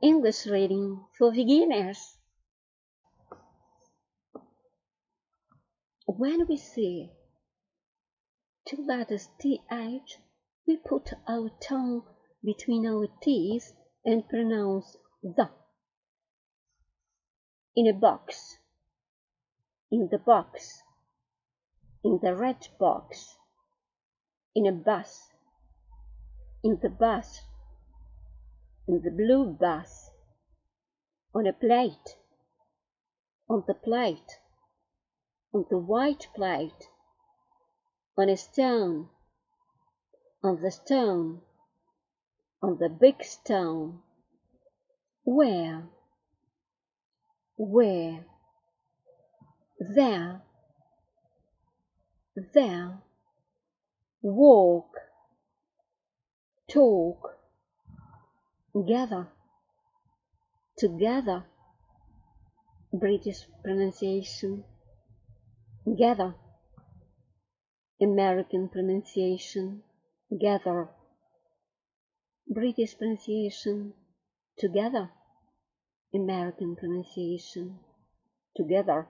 English reading for beginners. When we see two letters TH, we put our tongue between our teeth and pronounce the. In a box, in the box, in the red box, in a bus, in the bus, in the blue bus, on a plate, on the plate, on the white plate, on a stone, on the stone, on the big stone. Where, there, walk, talk, gather, together. British pronunciation, gather. American pronunciation, gather. British pronunciation, together. American pronunciation, together.